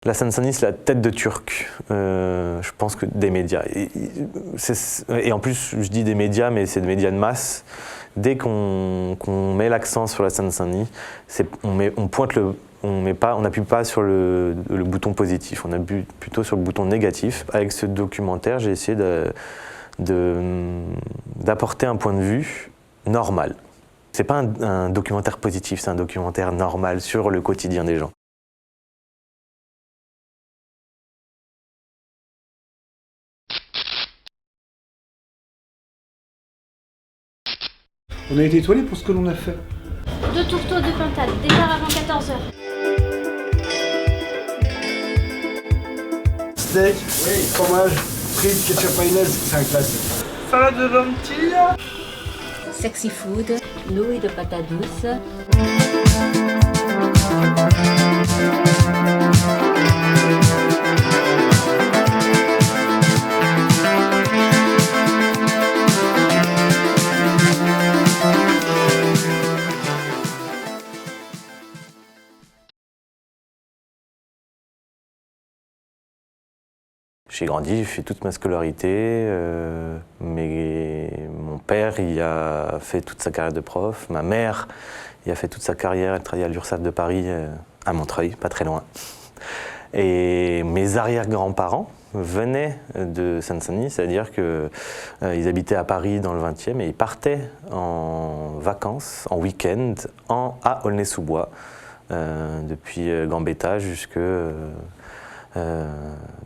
La Seine-Saint-Denis, c'est la tête de Turc, je pense que des médias. Et en plus, je dis des médias, mais c'est des médias de masse. Dès qu'on met l'accent sur la Seine-Saint-Denis, on n'appuie pas sur le bouton positif, on appuie plutôt sur le bouton négatif. Avec ce documentaire, j'ai essayé d'apporter un point de vue normal. C'est pas un documentaire positif, c'est un documentaire normal sur le quotidien des gens. On a été étoilés pour ce que l'on a fait. 2 tourteaux de pintade, départ avant 14h. Steak, oui, fromage, frites, ketchup mayonnaise, c'est un classique. Salade de lentilles. Sexy food, nouilles de patates douces. J'ai grandi, j'ai fait toute ma scolarité, mais mon père il a fait toute sa carrière de prof, ma mère il a fait toute sa carrière, elle travaillait à l'URSSAF de Paris, à Montreuil, pas très loin. Et mes arrière-grands-parents venaient de Seine-Saint-Denis, c'est-à-dire qu'ils habitaient à Paris dans le 20e et ils partaient en vacances, en week-end, à Aulnay-sous-Bois, depuis Gambetta jusque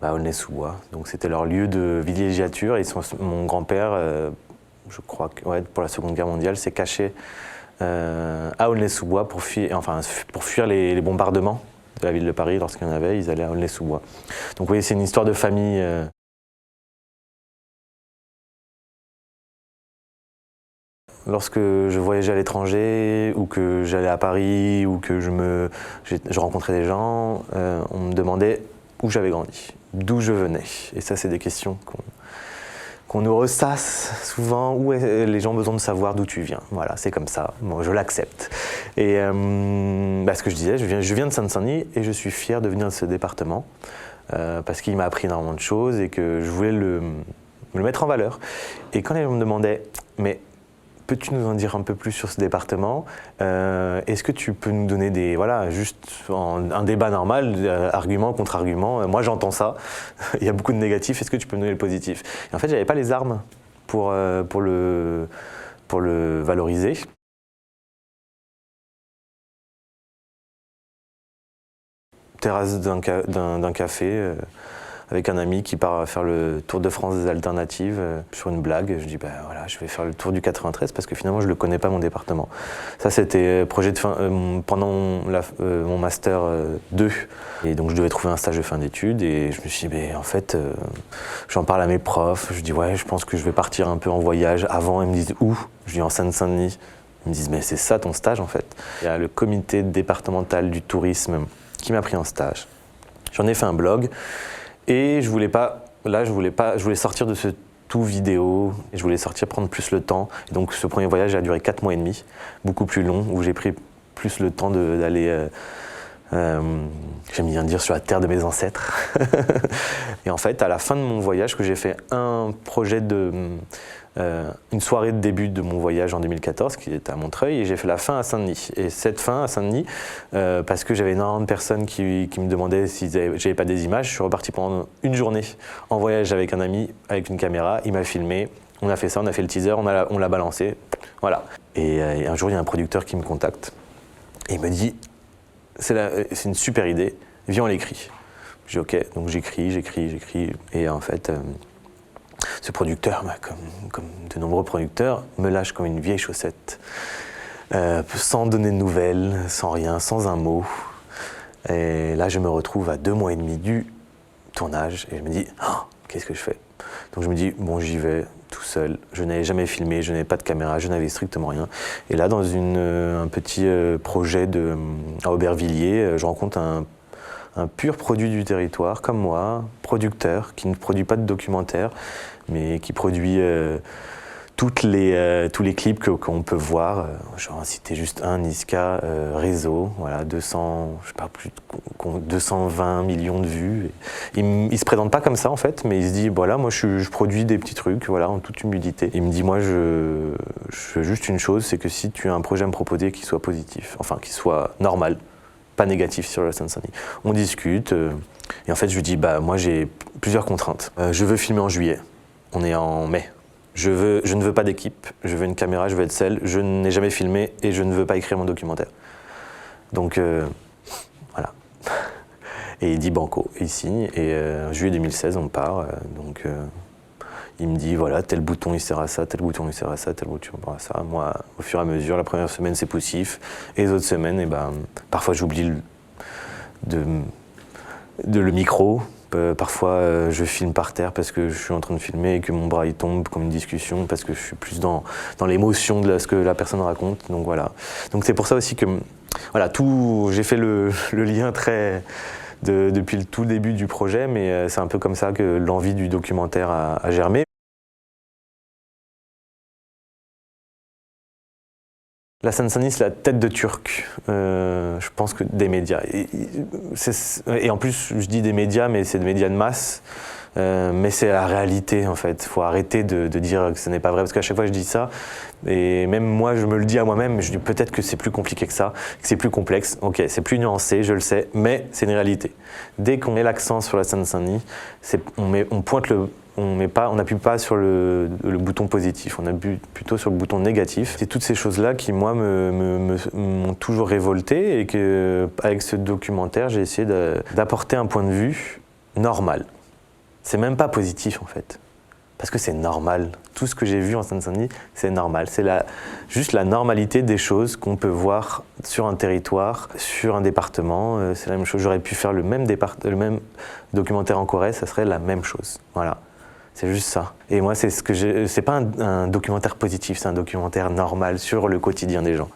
Aulnay-sous-Bois. Donc c'était leur lieu de villégiature. Et mon grand-père, je crois que pour la Seconde Guerre mondiale, s'est caché à Aulnay-sous-Bois pour fuir les bombardements de la ville de Paris. Lorsqu'il y en avait, ils allaient à Aulnay-sous-Bois. Donc vous voyez, c'est une histoire de famille. Lorsque je voyageais à l'étranger ou que j'allais à Paris ou que je rencontrais des gens, on me demandait où j'avais grandi, d'où je venais. Et ça, c'est des questions qu'on nous ressasse souvent. Les gens ont besoin de savoir d'où tu viens. Voilà, c'est comme ça. Moi, je l'accepte. Et ce que je disais, je viens de Seine-Saint-Denis et je suis fier de venir de ce département parce qu'il m'a appris énormément de choses et que je voulais me le mettre en valeur. Et quand les gens me demandaient, mais peux-tu nous en dire un peu plus sur ce département? Est-ce que tu peux nous donner juste un débat normal, argument contre argument? Moi j'entends ça, il y a beaucoup de négatifs, est-ce que tu peux nous donner le positif? Et en fait j'avais pas les armes pour le valoriser. Terrasse d'un café, avec un ami qui part faire le Tour de France des alternatives sur une blague. Je dis voilà, je vais faire le tour du 93 parce que finalement je le connais pas mon département. Ça c'était projet de fin pendant mon master 2 et donc je devais trouver un stage de fin d'études et je me suis dit en fait j'en parle à mes profs, je dis ouais, je pense que je vais partir un peu en voyage avant. Ils me disent où? Je dis en Seine-Saint-Denis. Ils me disent mais c'est ça ton stage en fait. Il y a le comité départemental du tourisme qui m'a pris en stage. J'en ai fait un blog. Et je voulais sortir de ce tout vidéo, et je voulais prendre plus le temps. Et donc ce premier voyage a duré 4 mois et demi, beaucoup plus long, où j'ai pris plus le temps d'aller, j'aime bien dire, sur la terre de mes ancêtres. Et en fait, à la fin de mon voyage, que j'ai fait un projet une soirée de début de mon voyage en 2014, qui était à Montreuil, et j'ai fait la fin à Saint-Denis. Et cette fin à Saint-Denis, parce que j'avais énormément de personnes qui me demandaient si j'avais pas des images, je suis reparti pendant une journée en voyage avec un ami, avec une caméra, il m'a filmé, on a fait ça, on a fait le teaser, on l'a balancé, voilà. Et un jour, il y a un producteur qui me contacte, et il me dit, c'est une super idée, viens on l'écrit. J'ai dit ok, donc j'écris, et en fait, ce producteur, comme de nombreux producteurs, me lâche comme une vieille chaussette, sans donner de nouvelles, sans rien, sans un mot. Et là, je me retrouve à 2 mois et demi du tournage et je me dis, qu'est-ce que je fais? Donc je me dis, bon, j'y vais tout seul. Je n'avais jamais filmé, je n'avais pas de caméra, je n'avais strictement rien. Et là, dans un petit projet à Aubervilliers, je rencontre un pur produit du territoire, comme moi, producteur, qui ne produit pas de documentaire, mais qui produit tous les clips qu'on peut voir. J'en vais citer juste un, Niska, Réseau, voilà, 220 millions de vues. Il se présente pas comme ça en fait, mais il se dit voilà, moi je produis des petits trucs, voilà, en toute humilité. Il me dit moi je fais juste une chose, c'est que si tu as un projet à me proposer qui soit positif, enfin qui soit normal, pas négatif sur la Seine-Saint-Denis. On discute et en fait je lui dis bah moi j'ai plusieurs contraintes. Je veux filmer en juillet, on est en mai. Je ne veux pas d'équipe, je veux une caméra, je veux être seul, je n'ai jamais filmé et je ne veux pas écrire mon documentaire. Donc voilà. Et il dit banco, et il signe, et en juillet 2016 on part, il me dit voilà, tel bouton il sert à ça, tel bouton il sert à ça, tel bouton il sert à ça. Moi, au fur et à mesure, la première semaine c'est poussif, et les autres semaines, et parfois j'oublie le micro. Parfois, je filme par terre parce que je suis en train de filmer et que mon bras il tombe comme une discussion parce que je suis plus dans l'émotion de ce que la personne raconte. Donc voilà. Donc c'est pour ça aussi que voilà, j'ai fait le lien depuis le tout début du projet, mais c'est un peu comme ça que l'envie du documentaire a germé. La Seine-Saint-Denis, c'est la tête de Turc, je pense que des médias. Et en plus, je dis des médias, mais c'est des médias de masse. Mais c'est la réalité, en fait. Il faut arrêter de dire que ce n'est pas vrai, parce qu'à chaque fois, je dis ça. Et même moi, je me le dis à moi-même, je dis peut-être que c'est plus compliqué que ça, que c'est plus complexe. Ok, c'est plus nuancé, je le sais, mais c'est une réalité. Dès qu'on met l'accent sur la Seine-Saint-Denis, on pointe on n'appuie pas sur le bouton positif, on appuie plutôt sur le bouton négatif. C'est toutes ces choses-là qui, moi, m'ont toujours révolté et qu'avec ce documentaire, j'ai essayé d'apporter un point de vue normal. C'est même pas positif, en fait, parce que c'est normal. Tout ce que j'ai vu en Seine-Saint-Denis, c'est normal. C'est juste la normalité des choses qu'on peut voir sur un territoire, sur un département. C'est la même chose. J'aurais pu faire le même documentaire en Corrèze, ça serait la même chose. Voilà. C'est juste ça. Et moi, c'est pas un documentaire positif, c'est un documentaire normal sur le quotidien des gens.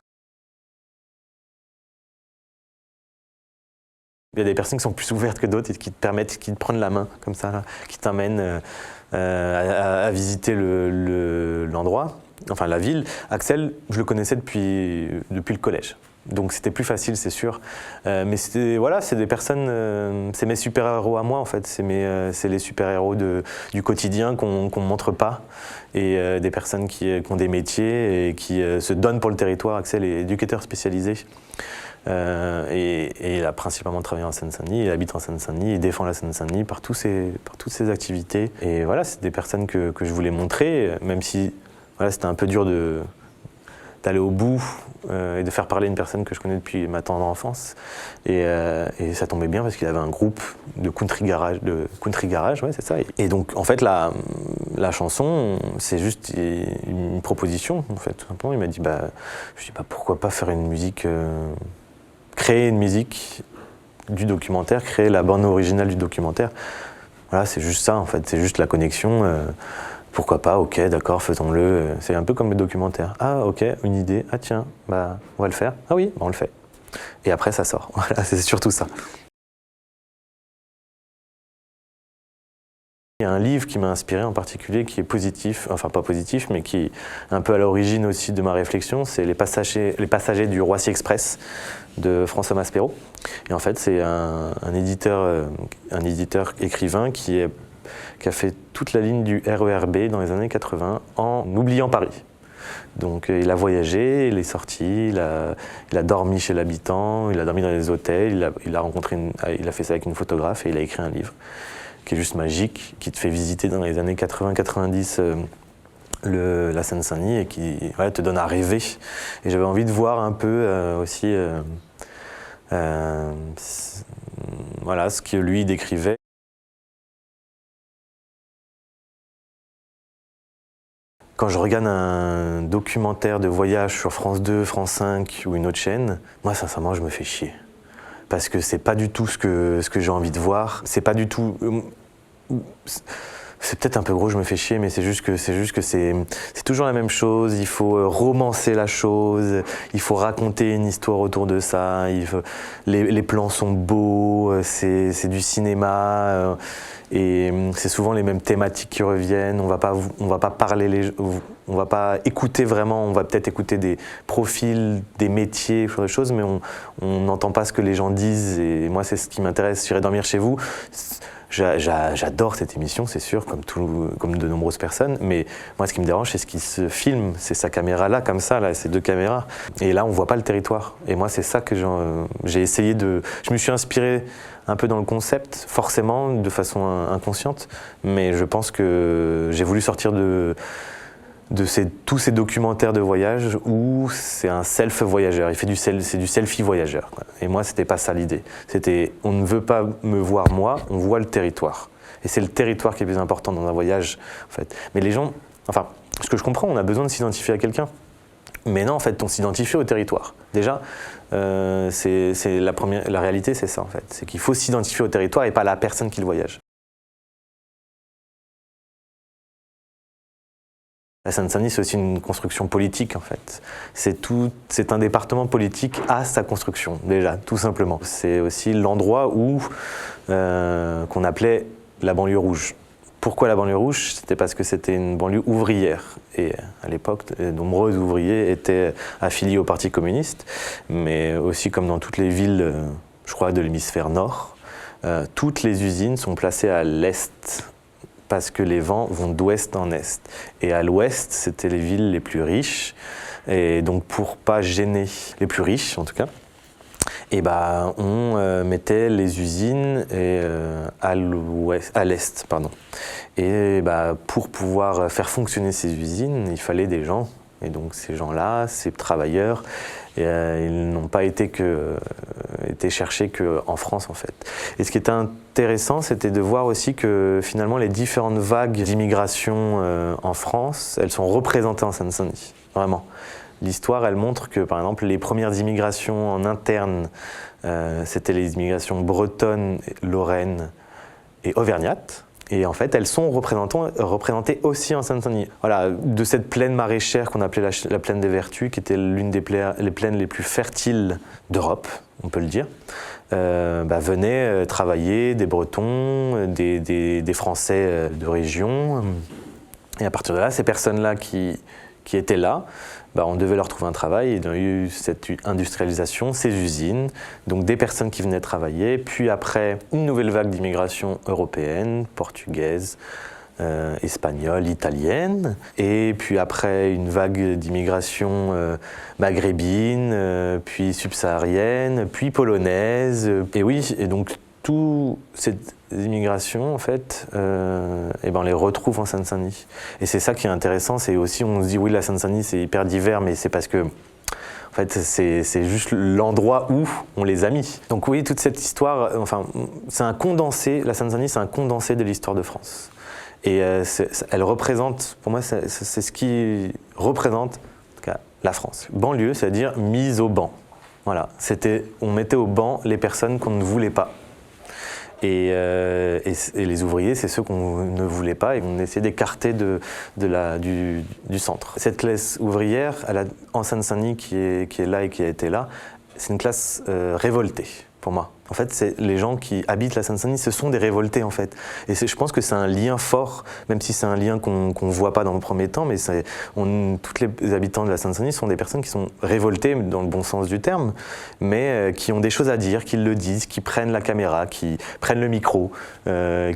Il y a des personnes qui sont plus ouvertes que d'autres et qui te prennent la main comme ça, là, qui t'amènent à visiter l'endroit, enfin la ville. Axel, je le connaissais depuis le collège. Donc c'était plus facile, c'est sûr. Mais c'est des personnes, c'est mes super-héros à moi en fait. C'est les super-héros du quotidien qu'on ne montre pas. Et des personnes qui ont des métiers et qui se donnent pour le territoire. Axel est éducateur spécialisé. Et il a principalement travaillé en Seine-Saint-Denis, il habite en Seine-Saint-Denis, il défend la Seine-Saint-Denis par toutes ses activités. Et voilà, c'est des personnes que je voulais montrer, même si voilà, c'était un peu dur d'aller au bout et de faire parler une personne que je connais depuis ma tendre enfance. Et ça tombait bien parce qu'il avait un groupe de country garage, ouais, c'est ça. Et donc en fait la chanson, c'est juste une proposition en fait. Tout simplement, il m'a dit je dis pourquoi pas faire une musique, créer une musique du documentaire, créer la bande originale du documentaire. Voilà, c'est juste ça en fait, c'est juste la connexion. Pourquoi pas, ok, d'accord, faisons-le. C'est un peu comme le documentaire. Ah, ok, une idée. Ah tiens, on va le faire. Ah oui, on le fait. Et après, ça sort. Voilà, c'est surtout ça. Il y a un livre qui m'a inspiré en particulier, qui est positif, enfin pas positif, mais qui est un peu à l'origine aussi de ma réflexion. C'est Les Passagers du Roissy Express de François Maspero. Et en fait, c'est un éditeur écrivain qui a fait toute la ligne du RER B dans les années 80 en oubliant Paris. Donc il a voyagé, il est sorti, il a dormi chez l'habitant, il a dormi dans les hôtels, il a fait ça avec une photographe et il a écrit un livre qui est juste magique, qui te fait visiter dans les années 80-90 la Seine-Saint-Denis et qui te donne à rêver. Et j'avais envie de voir un peu aussi ce que lui décrivait. Quand je regarde un documentaire de voyage sur France 2, France 5 ou une autre chaîne, moi sincèrement je me fais chier. Parce que c'est pas du tout ce que j'ai envie de voir. C'est pas du tout. C'est peut-être un peu gros, je me fais chier, mais c'est juste que c'est toujours la même chose. Il faut romancer la chose, il faut raconter une histoire autour de ça. Les plans sont beaux, c'est du cinéma. Et c'est souvent les mêmes thématiques qui reviennent. On va pas parler On va pas écouter vraiment, on va peut-être écouter des profils, des métiers, ce genre de choses, mais on n'entend pas ce que les gens disent. Et moi, c'est ce qui m'intéresse. J'irai dormir chez vous. J'adore cette émission, c'est sûr, comme de nombreuses personnes. Mais moi, ce qui me dérange, c'est ce qui se filme, c'est sa caméra là, comme ça, là, ces deux caméras. Et là, on voit pas le territoire. Et moi, c'est ça que j'ai essayé de. Je me suis inspiré un peu dans le concept, forcément, de façon inconsciente. Mais je pense que j'ai voulu sortir de tous ces documentaires de voyage où c'est un self-voyageur, c'est du selfie voyageur, quoi. Et moi, c'était pas ça l'idée. C'était, on ne veut pas me voir moi, on voit le territoire. Et c'est le territoire qui est plus important dans un voyage, en fait. Mais les gens, enfin, ce que je comprends, on a besoin de s'identifier à quelqu'un. Mais non, en fait, on s'identifie au territoire. Déjà, c'est la réalité, c'est ça, en fait. C'est qu'il faut s'identifier au territoire et pas à la personne qui le voyage. La Seine-Saint-Denis, c'est aussi une construction politique, en fait. C'est un département politique à sa construction, déjà, tout simplement. C'est aussi l'endroit où qu'on appelait la banlieue rouge. Pourquoi la banlieue rouge? C'était parce que c'était une banlieue ouvrière. Et à l'époque, de nombreux ouvriers étaient affiliés au Parti communiste, mais aussi comme dans toutes les villes, je crois, de l'hémisphère nord, toutes les usines sont placées à l'est, parce que les vents vont d'ouest en est. Et à l'ouest, c'était les villes les plus riches. Et donc, pour pas gêner les plus riches, en tout cas, et on mettait les usines à l'est. Et pour pouvoir faire fonctionner ces usines, il fallait des gens. Et donc, ces gens-là, ces travailleurs, ils n'ont pas été cherchés qu'en France, en fait. Et ce qui était intéressant, c'était de voir aussi que finalement les différentes vagues d'immigration en France, elles sont représentées en Seine-Saint-Denis, vraiment. L'histoire, elle montre que, par exemple, les premières immigrations en interne, c'était les immigrations bretonnes, lorraines et auvergnates. Et en fait, elles sont représentées aussi en Seine-Saint-Denis. Voilà, de cette plaine maraîchère qu'on appelait la plaine des Vertus, qui était l'une des plaines les plus fertiles d'Europe, on peut le dire, venaient travailler des Bretons, des Français de région. Et à partir de là, ces personnes-là qui étaient là, on devait leur trouver un travail. Et il y a eu cette industrialisation, ces usines, donc des personnes qui venaient travailler. Puis après, une nouvelle vague d'immigration européenne, portugaise, espagnole, italienne. Et puis après, une vague d'immigration maghrébine, puis subsaharienne, puis polonaise. Et oui, et donc toute cette immigration, en fait, on les retrouve en Seine-Saint-Denis. Et c'est ça qui est intéressant, c'est aussi, on se dit, oui, la Seine-Saint-Denis, c'est hyper divers, mais c'est parce que, en fait, c'est juste l'endroit où on les a mis. Donc oui, toute cette histoire, c'est un condensé, la Seine-Saint-Denis, c'est un condensé de l'histoire de France. Et elle représente, pour moi, c'est ce qui représente, en tout cas, la France. Banlieue, c'est-à-dire mise au banc. Voilà, on mettait au banc les personnes qu'on ne voulait pas. Et les ouvriers, c'est ceux qu'on ne voulait pas et qu'on essayait d'écarter du centre. Cette classe ouvrière, en Seine-Saint-Denis, qui est là et qui a été là, c'est une classe révoltée, pour moi. En fait, les gens qui habitent la Seine-Saint-Denis, ce sont des révoltés, en fait. Et je pense que c'est un lien fort, même si c'est un lien qu'on ne voit pas dans le premier temps, mais tous les habitants de la Seine-Saint-Denis sont des personnes qui sont révoltées, dans le bon sens du terme, mais qui ont des choses à dire, qui le disent, qui prennent la caméra, qui prennent le micro,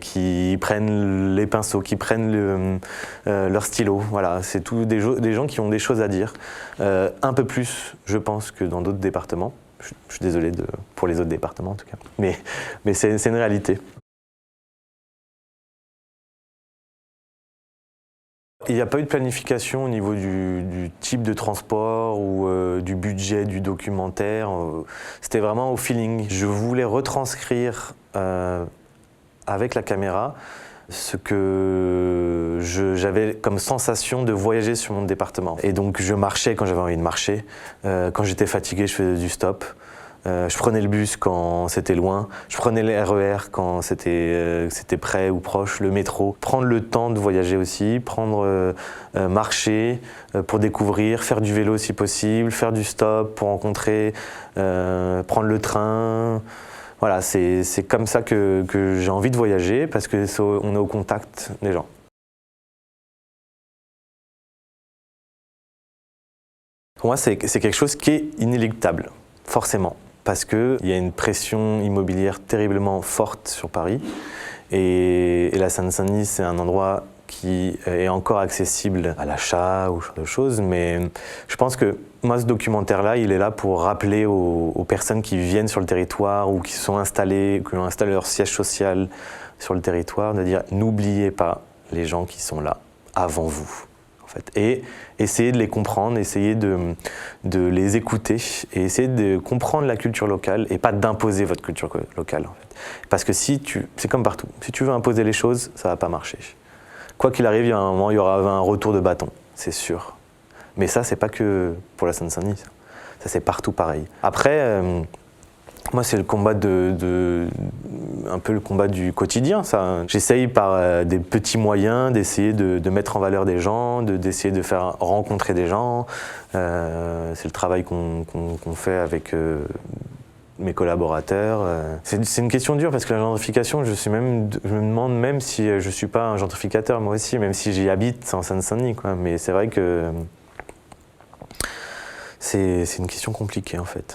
qui prennent les pinceaux, qui prennent leur stylo. Voilà, c'est tous des gens qui ont des choses à dire. Un peu plus, je pense, que dans d'autres départements. Je suis désolé pour les autres départements en tout cas, mais c'est une réalité. Il n'y a pas eu de planification au niveau du type de transport ou du budget du documentaire. C'était vraiment au feeling. Je voulais retranscrire avec la caméra ce que j'avais comme sensation de voyager sur mon département. Et donc je marchais quand j'avais envie de marcher. Quand j'étais fatigué, je faisais du stop. Je prenais le bus quand c'était loin. Je prenais les RER quand c'était près ou proche, le métro. Prendre le temps de voyager aussi, marcher pour découvrir, faire du vélo si possible, faire du stop pour rencontrer, prendre le train. Voilà, c'est comme ça que j'ai envie de voyager parce qu'on est au contact des gens. Pour moi, c'est quelque chose qui est inéluctable, forcément, parce qu'il y a une pression immobilière terriblement forte sur Paris. Et la Seine-Saint-Denis, c'est un endroit qui est encore accessible à l'achat ou ce genre de choses. Mais je pense que moi, ce documentaire-là, il est là pour rappeler aux personnes qui viennent sur le territoire ou qui sont installées, qui ont installé leur siège social sur le territoire, de dire n'oubliez pas les gens qui sont là avant vous. Et essayer de les comprendre, essayer de les écouter et essayer de comprendre la culture locale et pas d'imposer votre culture locale. En fait. Parce que c'est comme partout, si tu veux imposer les choses, ça va pas marcher. Quoi qu'il arrive, il y a un moment, il y aura un retour de bâton, c'est sûr. Mais ça, c'est pas que pour la Seine-Saint-Denis, ça c'est partout pareil. Après, moi, c'est le combat un peu le combat du quotidien, ça. J'essaye par des petits moyens d'essayer de mettre en valeur des gens, d'essayer de faire rencontrer des gens. C'est le travail qu'on fait avec mes collaborateurs. C'est une question dure parce que la gentrification, je me demande même si je suis pas un gentrificateur moi aussi, même si j'y habite en Seine-Saint-Denis, quoi. Mais c'est vrai que c'est une question compliquée en fait.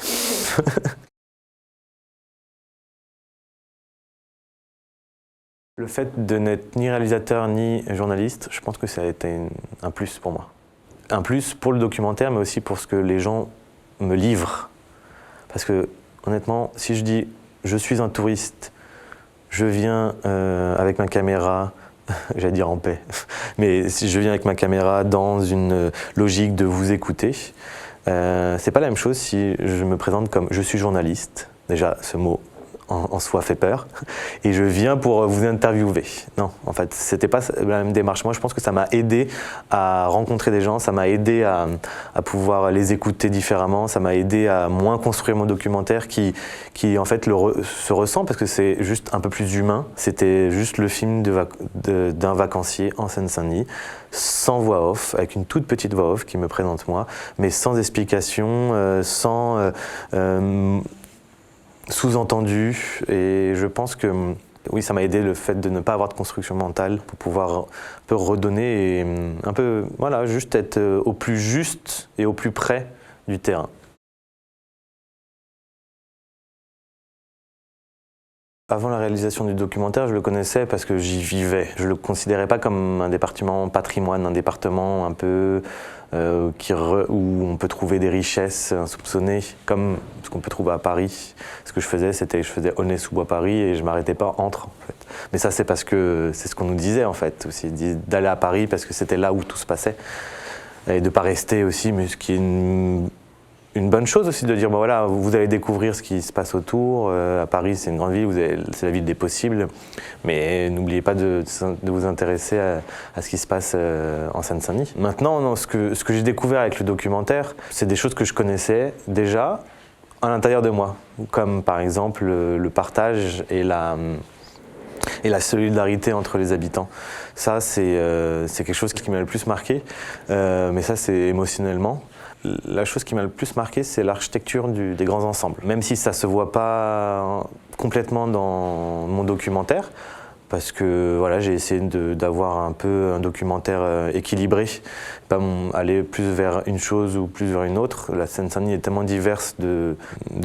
Le fait de n'être ni réalisateur ni journaliste, je pense que ça a été un plus pour moi. Un plus pour le documentaire, mais aussi pour ce que les gens me livrent. Parce que, honnêtement, si je dis « je suis un touriste, je viens avec ma caméra », j'allais dire en paix, mais si je viens avec ma caméra dans une logique de vous écouter, c'est pas la même chose si je me présente comme « je suis journaliste ». Déjà, ce mot en soi fait peur, et je viens pour vous interviewer. Non, en fait, c'était pas la même démarche. Moi, je pense que ça m'a aidé à rencontrer des gens, ça m'a aidé à pouvoir les écouter différemment, ça m'a aidé à moins construire mon documentaire qui en fait, se ressent parce que c'est juste un peu plus humain. C'était juste le film d'un vacancier en Seine-Saint-Denis, sans voix off, avec une toute petite voix off qui me présente moi, mais sans explication, sans sous-entendu, et je pense que oui, ça m'a aidé le fait de ne pas avoir de construction mentale pour pouvoir un peu redonner et un peu, voilà, juste être au plus juste et au plus près du terrain. Avant la réalisation du documentaire, je le connaissais parce que j'y vivais. Je ne le considérais pas comme un département patrimoine, un département un peu où on peut trouver des richesses insoupçonnées, comme ce qu'on peut trouver à Paris. Ce que je faisais, c'était je faisais Aulnay-sous-Bois Paris et je ne m'arrêtais pas entre. En fait. Mais ça, c'est parce que c'est ce qu'on nous disait en fait, aussi, d'aller à Paris parce que c'était là où tout se passait. Et de ne pas rester aussi, mais ce qui est une bonne chose aussi de dire, bon voilà, vous allez découvrir ce qui se passe autour. À Paris, c'est une grande ville, c'est la ville des possibles. Mais n'oubliez pas de vous intéresser à ce qui se passe en Seine-Saint-Denis. Maintenant, non, ce que j'ai découvert avec le documentaire, c'est des choses que je connaissais déjà à l'intérieur de moi. Comme par exemple le partage et la solidarité entre les habitants. Ça, c'est quelque chose qui m'a le plus marqué. Mais ça, c'est émotionnellement. La chose qui m'a le plus marqué, c'est l'architecture des grands ensembles. Même si ça ne se voit pas complètement dans mon documentaire, parce que voilà, j'ai essayé d'avoir un peu un documentaire équilibré, pas aller plus vers une chose ou plus vers une autre. La Seine-Saint-Denis est tellement diverse de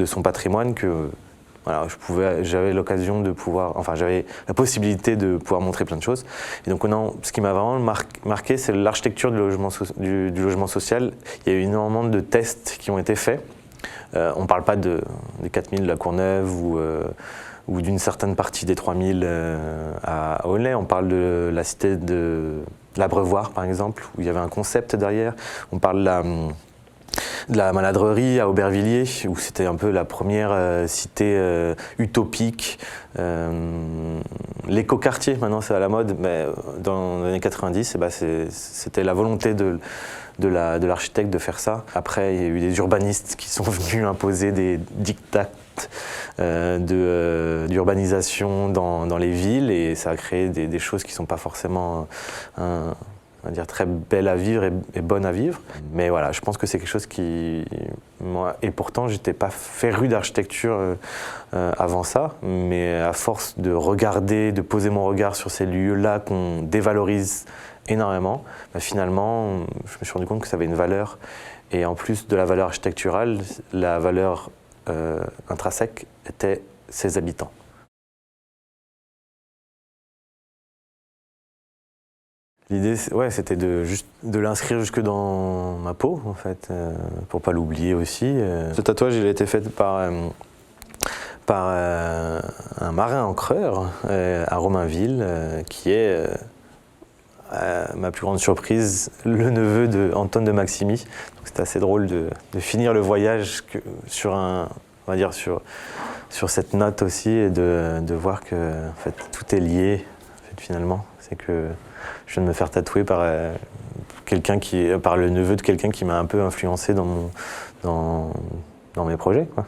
son patrimoine que voilà, j'avais l'occasion de pouvoir, enfin j'avais la possibilité de pouvoir montrer plein de choses. Et donc non, ce qui m'a vraiment marqué, c'est l'architecture du logement social. Il y a eu énormément de tests qui ont été faits. On ne parle pas des 4000 de la Courneuve ou d'une certaine partie des 3000 à Aulnay. On parle de la cité de l'Abreuvoir, par exemple, où il y avait un concept derrière. On parle de la Maladrerie à Aubervilliers, où c'était un peu la première cité utopique. L'écoquartier, maintenant c'est à la mode, mais dans les années 90, c'était la volonté de l'architecte de faire ça. Après, il y a eu des urbanistes qui sont venus imposer des diktats d'urbanisation dans les villes, et ça a créé des choses qui ne sont pas forcément on va dire très belle à vivre et bonne à vivre. Mais voilà, je pense que c'est quelque chose qui... Moi, et pourtant, j'étais pas féru d'architecture avant ça, mais à force de regarder, de poser mon regard sur ces lieux-là qu'on dévalorise énormément, finalement, je me suis rendu compte que ça avait une valeur Et en plus de la valeur architecturale, la valeur intrinsèque était ses habitants. L'idée, ouais, c'était de l'inscrire jusque dans ma peau, en fait, pour pas l'oublier aussi. Ce tatouage, il a été fait par un marin encreur à Romainville, qui est, à ma plus grande surprise, le neveu d'Antoine de Maximi. C'était assez drôle de finir le voyage sur cette note aussi, et de voir que en fait, tout est lié, en fait, finalement. C'est que je viens de me faire tatouer par le neveu de quelqu'un qui m'a un peu influencé dans mes projets, quoi.